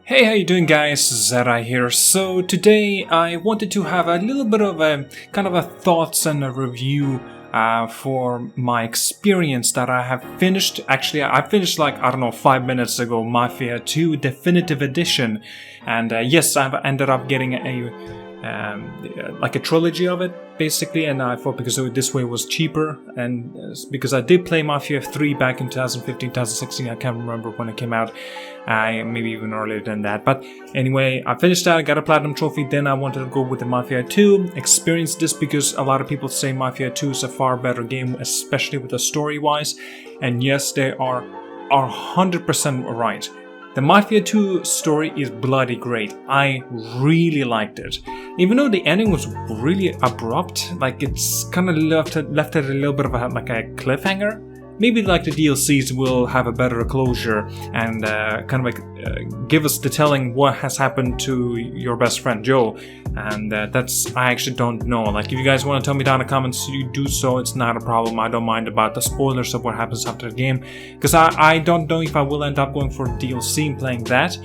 Hey, how you doing guys? Zera here. So today I wanted to have a little bit of a kind of a thoughts and a review for my experience that I have finished. Actually, I finished like, I don't know, 5 minutes ago, Mafia 2 Definitive Edition. And yes, I've ended up getting like a trilogy of it, basically, and I thought because this way was cheaper, and because I did play Mafia 3 back in 2015, 2016, I can't remember when it came out, maybe even earlier than that, but anyway, I finished that, I got a platinum trophy, then I wanted to go with the Mafia 2, experience this because a lot of people say Mafia 2 is a far better game, especially with the story-wise, and yes, they are 100% right. The Mafia 2 story is bloody great. I really liked it. Even though the ending was really abrupt, like it's kind of left it a little bit of a cliffhanger. Maybe like the DLCs will have a better closure and kind of like give us the telling what has happened to your best friend Joe. And that's, I actually don't know. Like if you guys want to tell me down in the comments, you do so, it's not a problem. I don't mind about the spoilers of what happens after the game. Because I don't know if I will end up going for DLC and playing that.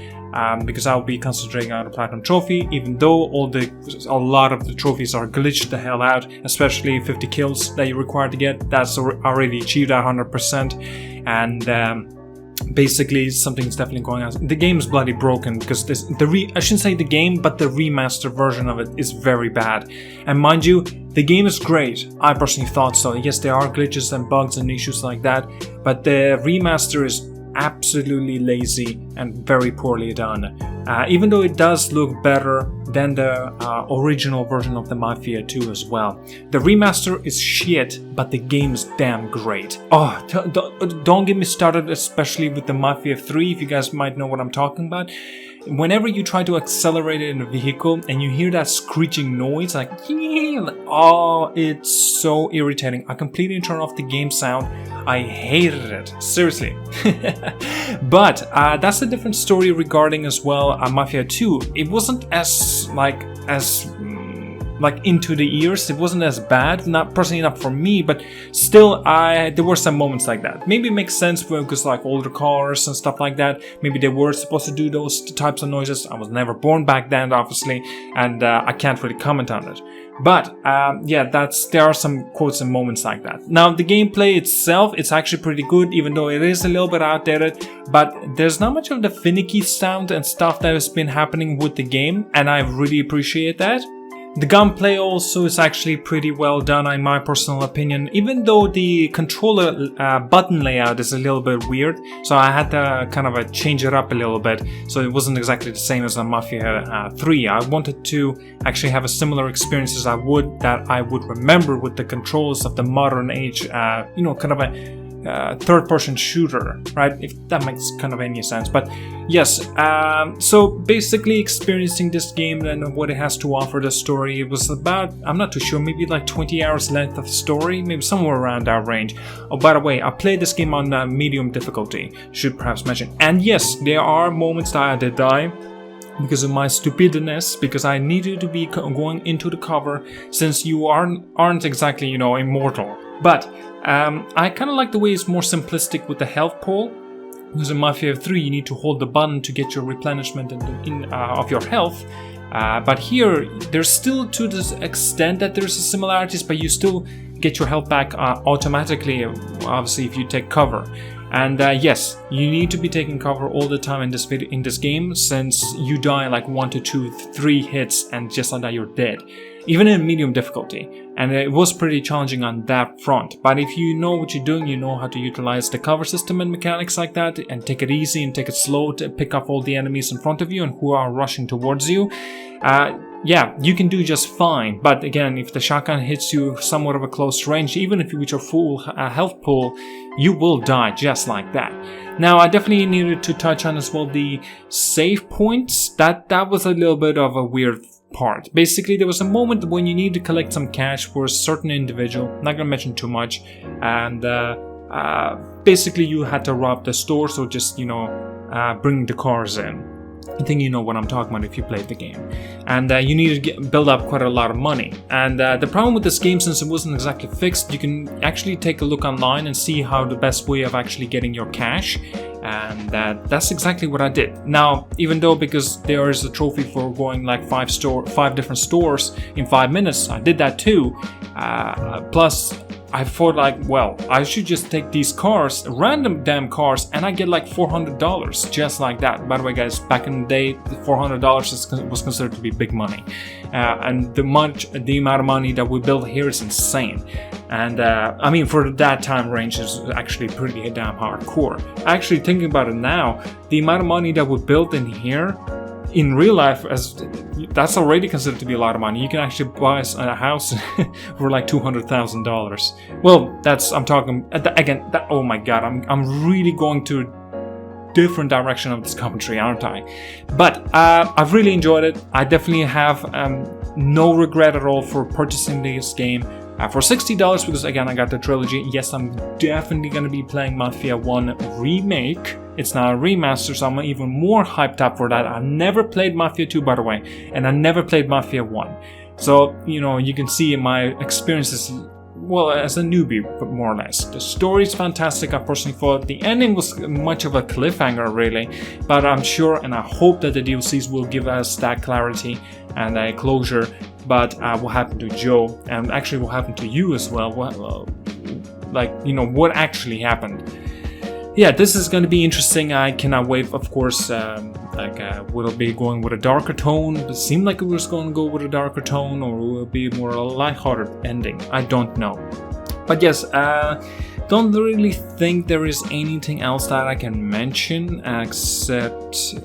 Because I'll be concentrating on a platinum trophy, even though a lot of the trophies are glitched the hell out, especially 50 kills that you require to get. That's already achieved at 100%, and basically something's definitely going on. The game is bloody broken because I shouldn't say the game, but the remaster version of it is very bad. And mind you, the game is great. I personally thought so. Yes, there are glitches and bugs and issues like that, but the remaster is absolutely lazy and very poorly done, even though it does look better than the original version of the Mafia 2 as well. The remaster is shit, but the game is damn great. Oh, don't get me started, especially with the Mafia 3, if you guys might know what I'm talking about. Whenever you try to accelerate it in a vehicle and you hear that screeching noise, like, oh, it's so irritating. I completely turned off the game sound. I hated it, seriously. But that's a different story regarding as well Mafia 2. It wasn't as into the ears. It wasn't as bad, not personally enough for me, but still there were some moments like that. Maybe it makes sense because like older cars and stuff like that, maybe they were supposed to do those types of noises. I was never born back then, obviously, and I can't really comment on it. But yeah, there are some quotes and moments like that. Now the gameplay itself, it's actually pretty good, even though it is a little bit outdated, but there's not much of the finicky sound and stuff that has been happening with the game, and I really appreciate that. The gunplay also is actually pretty well done in my personal opinion, even though the controller button layout is a little bit weird, so I had to kind of change it up a little bit, so it wasn't exactly the same as on Mafia 3. I wanted to actually have a similar experience as I would remember with the controls of the modern age, kind of a third-person shooter, right? If that makes kind of any sense. But yes, so basically experiencing this game and what it has to offer, the story, it was about, I'm not too sure, maybe like 20 hours length of story, maybe somewhere around that range. Oh, by the way, I played this game on medium difficulty, should perhaps mention. And yes, there are moments that I did die because of my stupidness, because I needed to be going into the cover, since you aren't exactly, immortal. But I kind of like the way it's more simplistic with the health pool. Because in Mafia 3 you need to hold the button to get your replenishment of your health. But here, there's still, to this extent that there's similarities, but you still get your health back automatically, obviously, if you take cover. And yes, you need to be taking cover all the time in this game, since you die like 1 to 2, 3 hits, and just like that you're dead. Even in medium difficulty, and it was pretty challenging on that front. But if you know what you're doing, you know how to utilize the cover system and mechanics like that, and take it easy and take it slow to pick up all the enemies in front of you and who are rushing towards you, yeah, you can do just fine. But again, if the shotgun hits you somewhat of a close range, even if you reach your full health pool, you will die just like that. Now, I definitely needed to touch on as well the save points. That was a little bit of a weird part. Basically, there was a moment when you need to collect some cash for a certain individual, not gonna mention too much, and basically you had to rob the store, so just bring the cars in. I think you know what I'm talking about if you played the game. And you need to build up quite a lot of money. And the problem with this game, since it wasn't exactly fixed, you can actually take a look online and see how the best way of actually getting your cash And that's exactly what I did. Now, even though because there is a trophy for going like 5 different stores in 5 minutes, I did that too. Plus, I thought like, well, I should just take these cars, random damn cars, and I get like $400 just like that. By the way, guys, back in the day, $400 was considered to be big money, and the amount of money that we build here is insane. And I mean, for that time range is actually pretty damn hardcore. Actually, thinking about it now, the amount of money that we built in here, in real life, that's already considered to be a lot of money. You can actually buy a house for like $200,000. Well, I'm talking again. Oh my god, I'm really going to a different direction of this commentary, aren't I? But I've really enjoyed it. I definitely have no regret at all for purchasing this game. For $60, because again I got the trilogy. Yes, I'm definitely going to be playing Mafia 1 Remake. It's not a remaster, so I'm even more hyped up for that. I never played Mafia 2, by the way, and I never played Mafia 1. So, you know, you can see my experiences, well, as a newbie, but more or less. The story is fantastic. I personally thought the ending was much of a cliffhanger, really, but I'm sure and I hope that the DLCs will give us that clarity and a closure. But what happened to Joe, and actually what happened to you as well, like, you know, what actually happened. Yeah, this is going to be interesting. I cannot wait, of course. Will it be going with a darker tone? It seemed like it was going to go with a darker tone, or will it be more a lighthearted ending? I don't know. But yes, don't really think there is anything else that I can mention except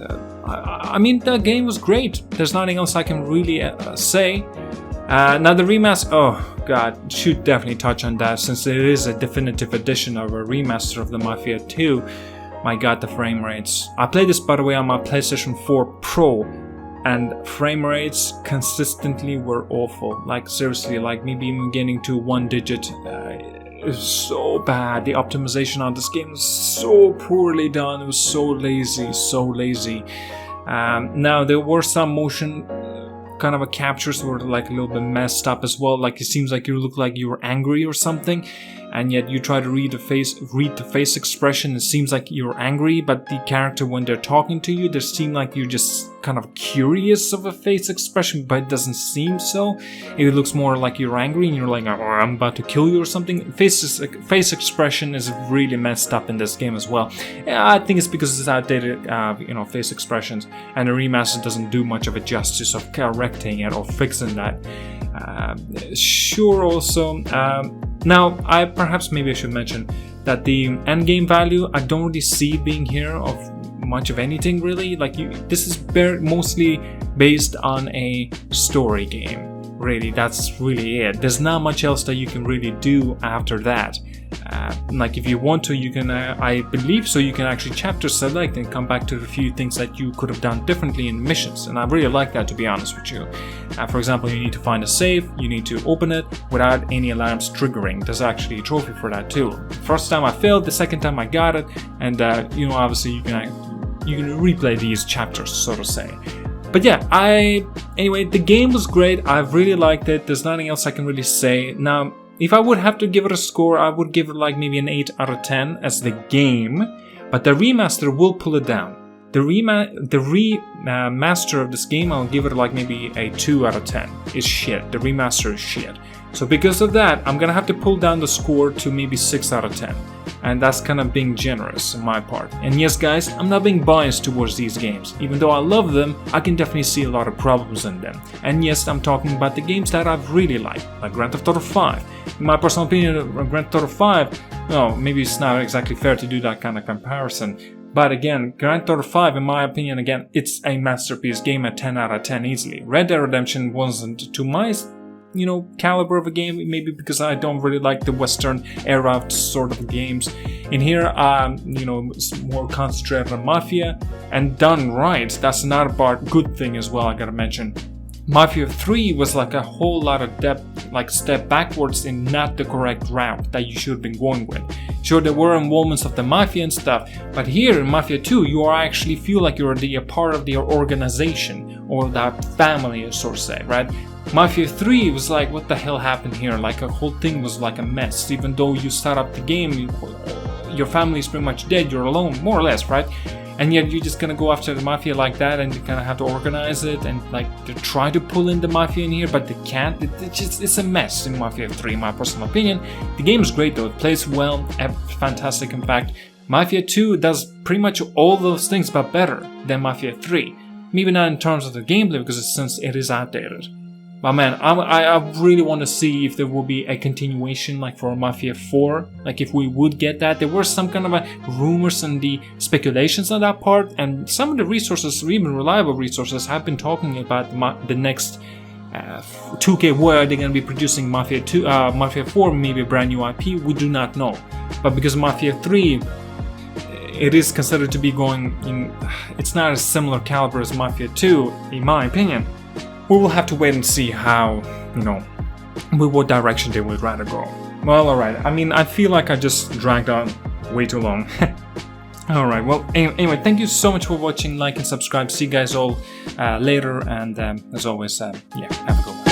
I mean, the game was great. There's nothing else I can really say. Now the remaster, oh god, should definitely touch on that since it is a definitive edition of a remaster of the Mafia 2. My god, the frame rates. I played this, by the way, on my PlayStation 4 Pro, and frame rates consistently were awful. Like seriously, like maybe even getting to 1 digit. It was so bad. The optimization on this game was so poorly done. It was so lazy, so lazy. Now there were some motion kind of captures were like a little bit messed up as well. Like it seems like you look like you were angry or something, and yet you try to read the face expression. It seems like you're angry, but the character, when they're talking to you, they seem like you're just kind of curious of a face expression, but it doesn't seem so. It looks more like you're angry and you're like, oh, I'm about to kill you or something. Face expression is really messed up in this game as well. I think it's because it's outdated, face expressions, and the remaster doesn't do much of a justice of correcting it or fixing that. Sure, also. Now, maybe I should mention that the endgame value, I don't really see being here of much of anything really. Like this is mostly based on a story game. Really, that's really it. There's not much else that you can really do after that. Like if you want to, you can, I believe so, you can actually chapter select and come back to the few things that you could have done differently in missions, and I really like that, to be honest with you. For example, you need to find a safe, you need to open it without any alarms triggering. There's actually a trophy for that too. The first time I failed, the second time I got it, and obviously you can replay these chapters, so to say. But yeah, anyway, the game was great. I really liked it. There's nothing else I can really say. Now, if I would have to give it a score, I would give it like maybe an 8 out of 10 as the game, but the remaster will pull it down. The remaster of this game, I'll give it like maybe a 2 out of 10. It's shit. The remaster is shit. So because of that, I'm gonna have to pull down the score to maybe 6 out of 10. And that's kind of being generous on my part. And yes, guys, I'm not being biased towards these games. Even though I love them, I can definitely see a lot of problems in them. And yes, I'm talking about the games that I've really liked, like Grand Theft Auto 5. In my personal opinion, Grand Theft Auto 5, maybe it's not exactly fair to do that kind of comparison. But again, Grand Theft Auto 5, in my opinion, again, it's a masterpiece game at 10 out of 10 easily. Red Dead Redemption wasn't to my caliber of a game, maybe because I don't really like the Western era sort of games. In here, it's more concentrated on Mafia, and done right, that's another good thing as well, I gotta mention. Mafia 3 was like a whole lot of step backwards in not the correct route that you should have been going with. Sure, there were involvements of the Mafia and stuff, but here in Mafia 2, you actually feel like you're a part of the organization, or that family, so to say, right? Mafia 3 was like, what the hell happened here? Like, a whole thing was like a mess. Even though you start up the game, your family is pretty much dead, you're alone, more or less, right? And yet you're just gonna go after the Mafia like that, and you kind of have to organize it, and like they try to pull in the Mafia in here, but they can't. It's a mess in Mafia 3, in my personal opinion. The game is great though, it plays well, fantastic in fact. Mafia 2 does pretty much all those things, but better than Mafia 3. Maybe not in terms of the gameplay, because since it is outdated. But man, I really want to see if there will be a continuation like for Mafia 4, like if we would get that. There were some kind of rumors and the speculations on that part, and some of the resources, even reliable resources, have been talking about the next 2K, where they're going to be producing Mafia 2, Mafia 4, maybe a brand new IP, we do not know. But because Mafia 3, it is considered to be going in, it's not a similar caliber as Mafia 2, in my opinion. We will have to wait and see how, with what direction they would rather go. Well, alright, I mean, I feel like I just dragged on way too long. Alright, well, anyway, thank you so much for watching, like and subscribe. See you guys all later, and as always, yeah, have a good one.